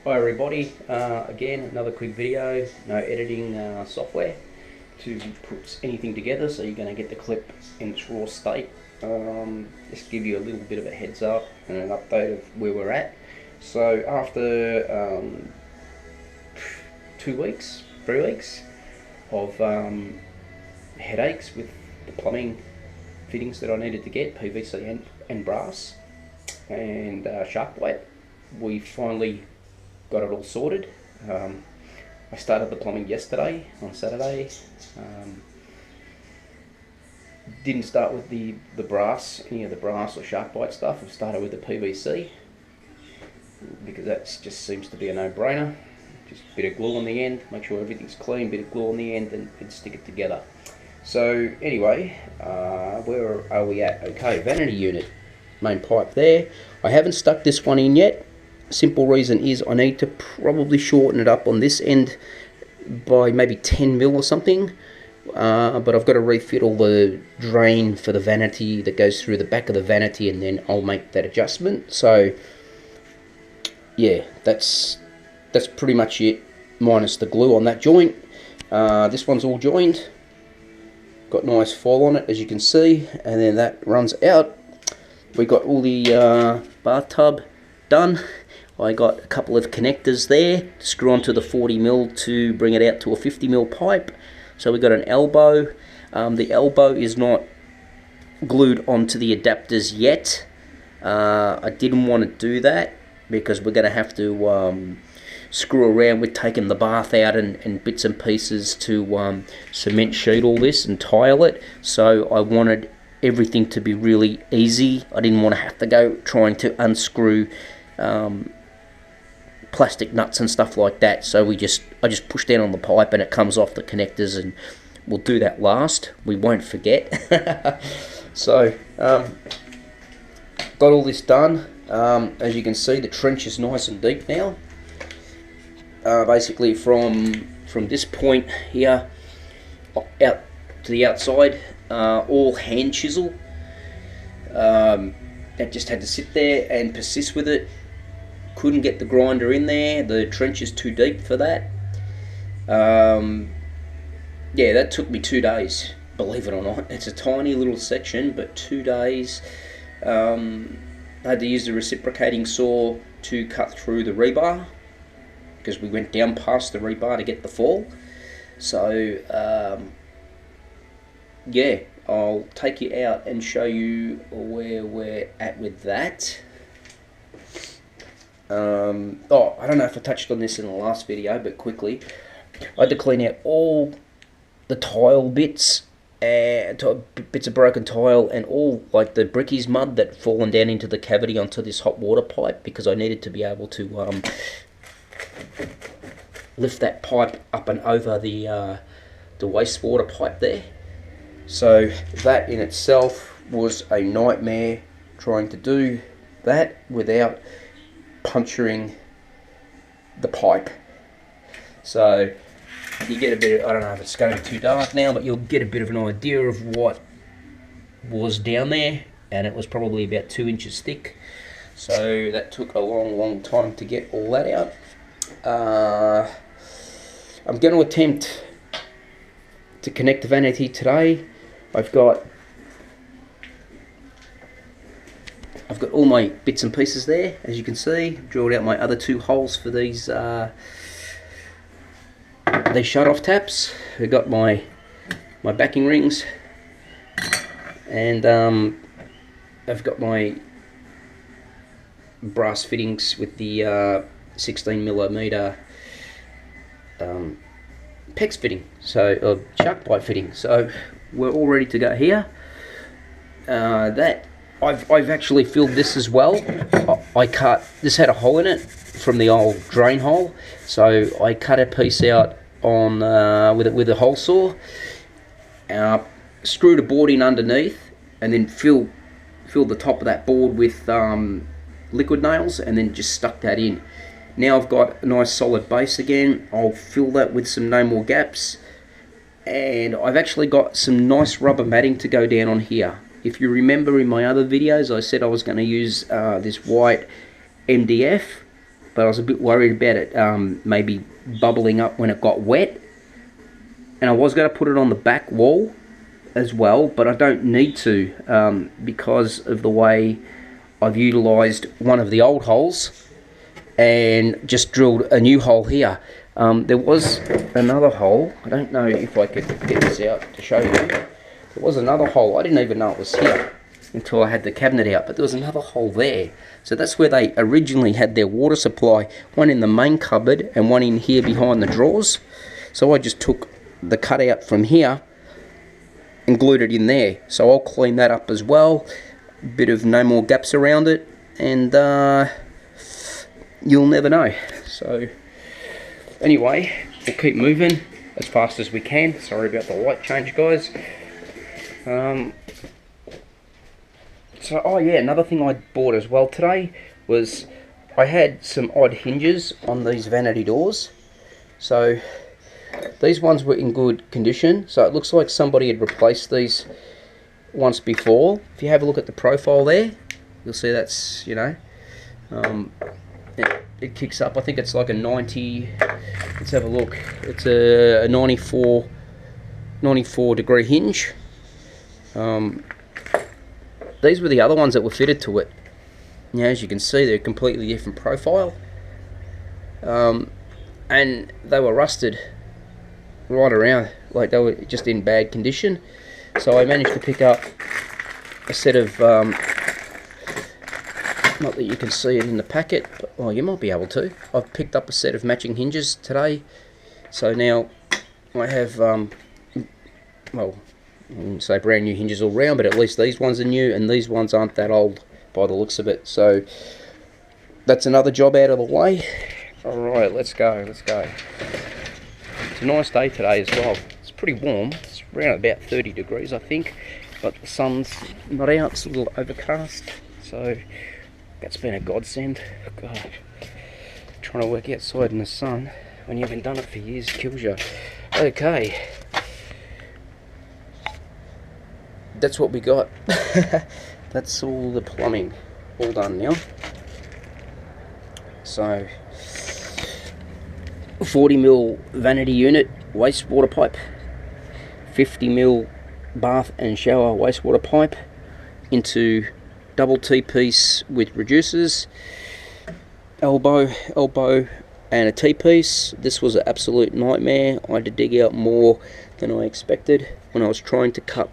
Hi everybody, again another quick video, no editing software to put anything together, so you're going to get the clip in its raw state. Just give you a little bit of a heads up and an update of where we're at. So after 3 weeks of headaches with the plumbing fittings that I needed to get, PVC and brass and SharkBite, we finally got it all sorted. I started the plumbing yesterday on Saturday. Didn't start with the brass, any of the brass or SharkBite stuff. I started with the PVC because that just seems to be a no-brainer. Just a bit of glue on the end, make sure everything's clean, bit of glue on the end and stick it together. So anyway, where are we at? Okay, vanity unit, main pipe there. I haven't stuck this one in yet. Simple reason is I need to probably shorten it up on this end by maybe 10 mil or something, but I've got to refit all the drain for the vanity that goes through the back of the vanity, and then I'll make that adjustment. So yeah, that's pretty much it, minus the glue on that joint. This one's all joined, got nice fall on it as you can see, and then that runs out. We got all the bathtub done. I got a couple of connectors there to screw onto the 40 mil to bring it out to a 50 mil pipe. So we got an elbow. The elbow is not glued onto the adapters yet. I didn't want to do that because we're going to have to screw around with taking the bath out and bits and pieces to cement sheet all this and tile it. So I wanted everything to be really easy. I didn't want to have to go trying to unscrew plastic nuts and stuff like that. So I just push down on the pipe and it comes off the connectors, and we'll do that last. We won't forget. So got all this done. As you can see, the trench is nice and deep now. Basically from this point here out to the outside, all hand chisel. That just had to sit there and persist with it. Couldn't get the grinder in there. The trench is too deep for that. Yeah, that took me 2 days, believe it or not. It's a tiny little section, but 2 days. I had to use the reciprocating saw to cut through the rebar because we went down past the rebar to get the fall. So yeah, I'll take you out and show you where we're at with that. Oh, I don't know if I touched on this in the last video, but quickly, I had to clean out all the tile bits and bits of broken tile and all like the brickies mud that fallen down into the cavity onto this hot water pipe, because I needed to be able to lift that pipe up and over the wastewater pipe there. So that in itself was a nightmare, trying to do that without puncturing the pipe. So you get a bit of, I don't know if it's going too dark now, but you'll get a bit of an idea of what was down there, and it was probably about 2 inches thick. So that took a long time to get all that out. I'm going to attempt to connect the vanity today. I've got all my bits and pieces there, as you can see. Drilled out my other 2 holes for these shut-off taps. I've got my backing rings, and I've got my brass fittings with the 16mm PEX fitting, so SharkBite fitting. So we're all ready to go here. I've actually filled this as well. This had a hole in it from the old drain hole, so I cut a piece out on with a hole saw, screwed a board in underneath, and then filled the top of that board with liquid nails, and then just stuck that in. Now I've got a nice solid base again. I'll fill that with some No More Gaps, and I've actually got some nice rubber matting to go down on here. If you remember in my other videos, I said I was going to use this white MDF but I was a bit worried about it maybe bubbling up when it got wet. And I was going to put it on the back wall as well, but I don't need to because of the way I've utilised one of the old holes and just drilled a new hole here. There was another hole. I don't know if I could get this out to show you. There was another hole. I didn't even know it was here until I had the cabinet out, but there was another hole there. So that's where they originally had their water supply, one in the main cupboard and one in here behind the drawers. So I just took the cutout from here and glued it in there. So I'll clean that up as well. A bit of no more gaps around it, and you'll never know. So anyway, we'll keep moving as fast as we can. Sorry about the light change, guys. So, oh yeah, another thing I bought as well today was I had some odd hinges on these vanity doors. So these ones were in good condition, so it looks like somebody had replaced these once before. If you have a look at the profile there, you'll see that's, you know, it kicks up. I think it's like a 90, let's have a look, it's a 94 degree hinge. These were the other ones that were fitted to it. Now, as you can see, they're a completely different profile, and they were rusted right around, like they were just in bad condition. So I managed to pick up a set of, not that you can see it in the packet, but, well, you might be able to. I've picked up a set of matching hinges today, so now I have, well, I wouldn't say brand new hinges all round, but at least these ones are new, and these ones aren't that old by the looks of it. So that's another job out of the way. Alright, let's go. It's a nice day today as well. It's pretty warm. It's around about 30 degrees, I think, but the sun's not out. It's a little overcast, so that's been a godsend. God, trying to work outside in the sun when you haven't done it for years kills you. Okay, that's what we got. That's all the plumbing all done now. So 40mm vanity unit wastewater pipe, 50mm bath and shower wastewater pipe into double T-piece with reducers, elbow and a T-piece. This was an absolute nightmare. I had to dig out more than I expected when I was trying to cut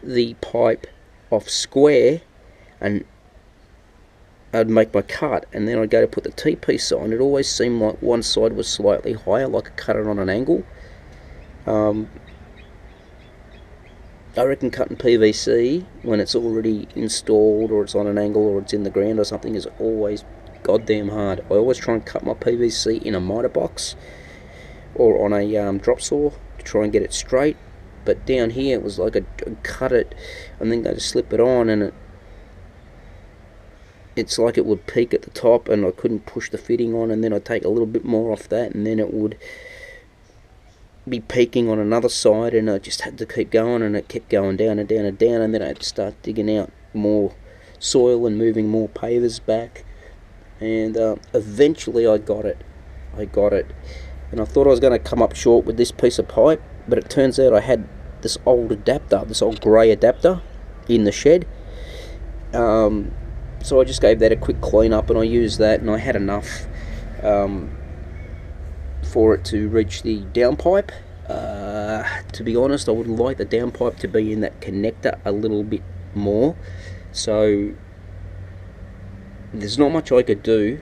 the pipe off square, and I'd make my cut and then I'd go to put the T-piece on. It always seemed like one side was slightly higher, like I cut it on an angle. I reckon cutting PVC when it's already installed or it's on an angle or it's in the ground or something is always goddamn hard. I always try and cut my PVC in a miter box or on a drop saw to try and get it straight. But down here it was like I'd cut it and then go to slip it on, and it's like it would peak at the top and I couldn't push the fitting on, and then I'd take a little bit more off that and then it would be peaking on another side, and I just had to keep going, and it kept going down and down and down, and then I had to start digging out more soil and moving more pavers back, and eventually I got it, and I thought I was going to come up short with this piece of pipe, but it turns out I had this old adapter, this old grey adapter in the shed. So I just gave that a quick clean up and I used that, and I had enough for it to reach the downpipe. To be honest, I would like the downpipe to be in that connector a little bit more. So there's not much I could do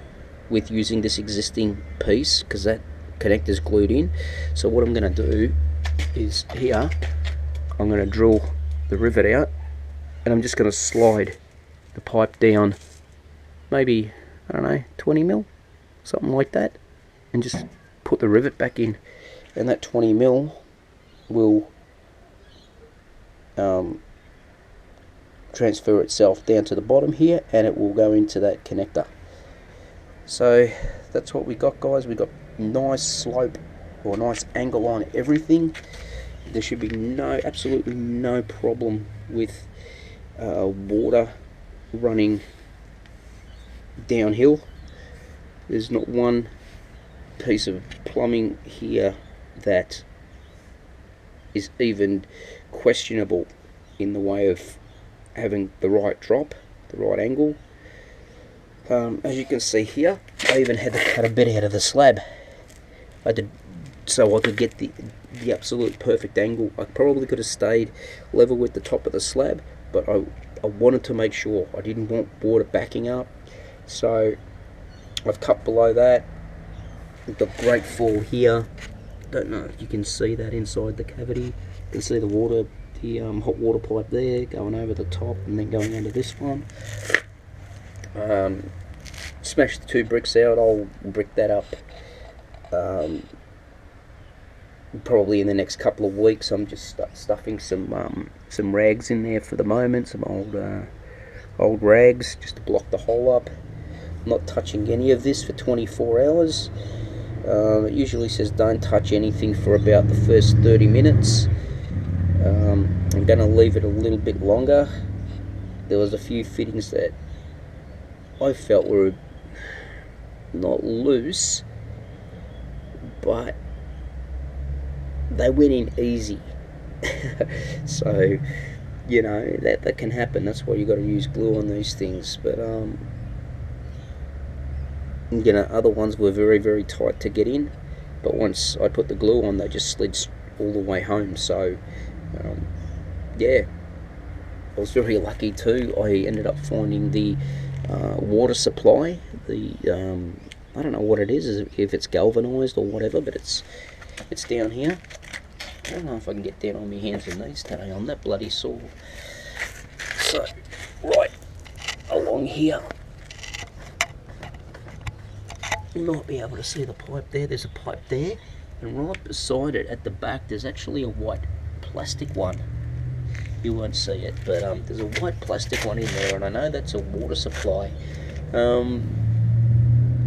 with using this existing piece because that connector's glued in. So what I'm going to do is here, I'm going to drill the rivet out, and I'm just going to slide the pipe down maybe, I don't know, 20mm, something like that, and just put the rivet back in, and that 20mm will transfer itself down to the bottom here, and it will go into that connector. So that's what we got, guys. We got nice slope or nice angle on everything. There should be absolutely no problem with water running downhill. There's not one piece of plumbing here that is even questionable in the way of having the right drop, the right angle. As you can see here, I even had to cut a bit out of the slab. So I could get the absolute perfect angle. I probably could have stayed level with the top of the slab, but I wanted to make sure. I didn't want water backing up, so I've cut below that. We've got great fall here. Don't know if you can see that inside the cavity. You can see the water, the hot water pipe there going over the top and then going under this one. Smashed the 2 bricks out. I'll brick that up probably in the next couple of weeks. I'm just stuffing some rags in there for the moment, some old rags just to block the hole up. I'm not touching any of this for 24 hours. It usually says don't touch anything for about the first 30 minutes. I'm going to leave it a little bit longer. There was a few fittings that I felt were not loose, but they went in easy. So, you know, that can happen. That's why you got to use glue on these things. But you know, other ones were very, very tight to get in, but once I put the glue on, they just slid all the way home. So yeah, I was very lucky too. I ended up finding the water supply. The I don't know what it is, if it's galvanized or whatever, but it's down here. I don't know if I can get down on my hands and knees today. I'm that bloody sore. So right along here, you might be able to see the pipe there. There's a pipe there, and right beside it at the back there's actually a white plastic one. You won't see it, but there's a white plastic one in there, and I know that's a water supply.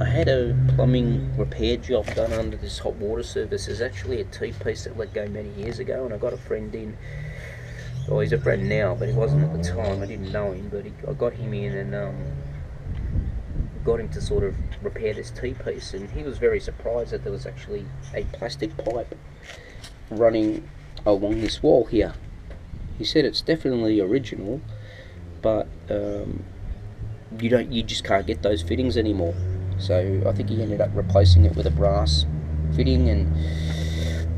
I had a plumbing repair job done under this hot water service. There's actually a T-piece that let go many years ago, and I got a friend in. Oh, he's a friend now, but he wasn't at the time. I didn't know him, but I got him in and got him to sort of repair this T-piece, and he was very surprised that there was actually a plastic pipe running along this wall here. He said it's definitely original, but you just can't get those fittings anymore. So I think he ended up replacing it with a brass fitting,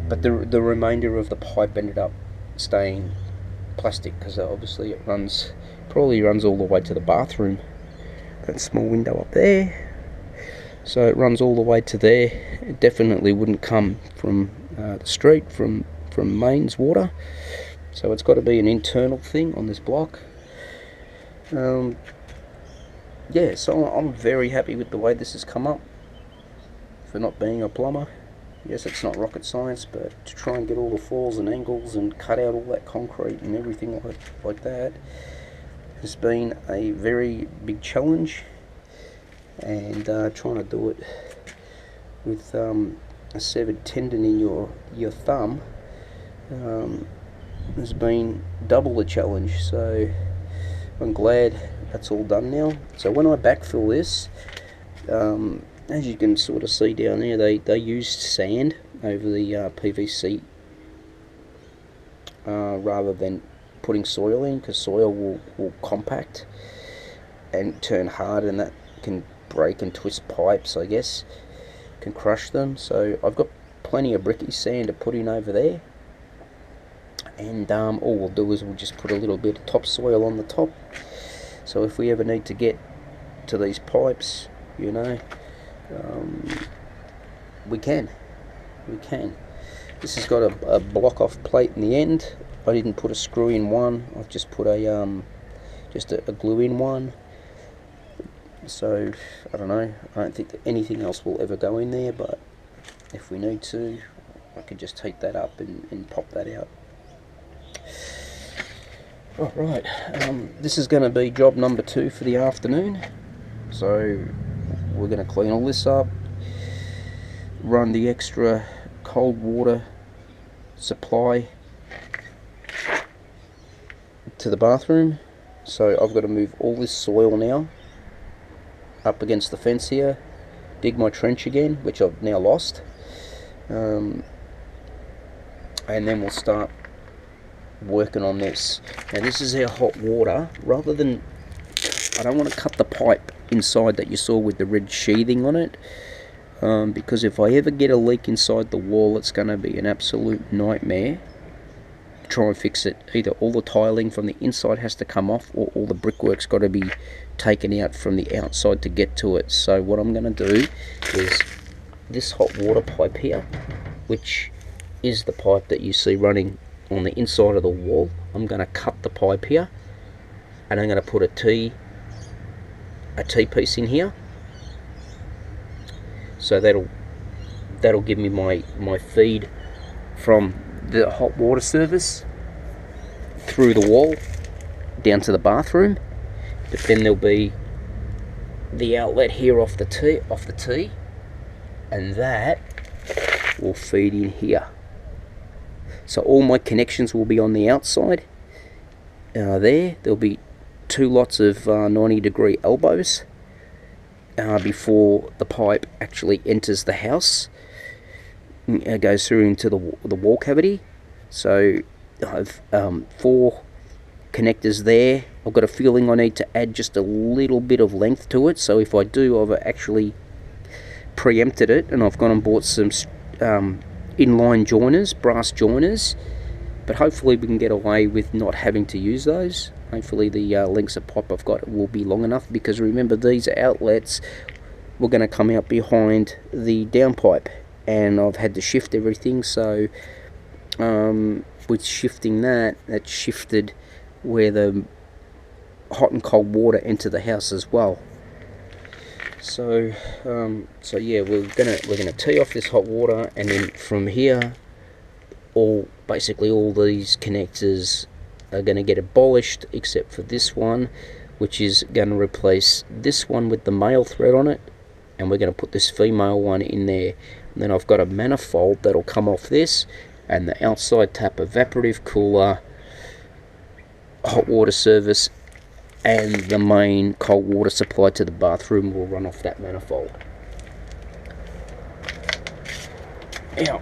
but the remainder of the pipe ended up staying plastic, because obviously it probably runs all the way to the bathroom. That small window up there, so it runs all the way to there. It definitely wouldn't come from the street, from mains water, so it's got to be an internal thing on this block. Yeah, so I'm very happy with the way this has come up for not being a plumber. Yes, it's not rocket science, but to try and get all the falls and angles and cut out all that concrete and everything like that has been a very big challenge. And trying to do it with a severed tendon in your thumb has been double the challenge. So I'm glad that's all done now. So when I backfill this, as you can sort of see down there, they used sand over the PVC rather than putting soil in, because soil will compact and turn hard, and that can break and twist pipes, I guess, can crush them. So I've got plenty of bricky sand to put in over there, and all we'll do is we'll just put a little bit of topsoil on the top, so if we ever need to get to these pipes, you know, we can. This has got a block off plate in the end. I didn't put a screw in one, I've just put a glue in one. So I don't know, I don't think that anything else will ever go in there, but if we need to, I could just take that up and pop that out. Alright, this is going to be job number 2 for the afternoon. So we're going to clean all this up, run the extra cold water supply to the bathroom. So I've got to move all this soil now up against the fence here, dig my trench again, which I've now lost, and then we'll start working on this. Now this is our hot water. Rather than, I don't want to cut the pipe inside that you saw with the red sheathing on it, because if I ever get a leak inside the wall, it's going to be an absolute nightmare. Try and fix it. Either all the tiling from the inside has to come off, or all the brickwork's got to be taken out from the outside to get to it. So what I'm going to do is this hot water pipe here, which is the pipe that you see running on the inside of the wall, I'm going to cut the pipe here, and I'm going to put a T-piece in here. So that'll give me my feed from the hot water service through the wall down to the bathroom. But then there'll be the outlet here off the T, and that will feed in here. So all my connections will be on the outside. There'll be 2 lots of 90-degree elbows before the pipe actually enters the house. It goes through into the wall cavity. So I've 4 connectors there. I've got a feeling I need to add just a little bit of length to it. So if I do, I've actually preempted it, and I've gone and bought some inline joiners, brass joiners. But hopefully we can get away with not having to use those. Hopefully the lengths of pipe I've got will be long enough, because remember, these outlets were going to come out behind the downpipe, and I've had to shift everything. So with shifting that shifted where the hot and cold water enter the house as well. So yeah, we're gonna tee off this hot water, and then from here, basically all these connectors are going to get abolished, except for this one, which is going to replace this one with the male thread on it, and we're going to put this female one in there. And then I've got a manifold that'll come off this, and the outside tap evaporative cooler, hot water service, and the main cold water supply to the bathroom will run off that manifold. Now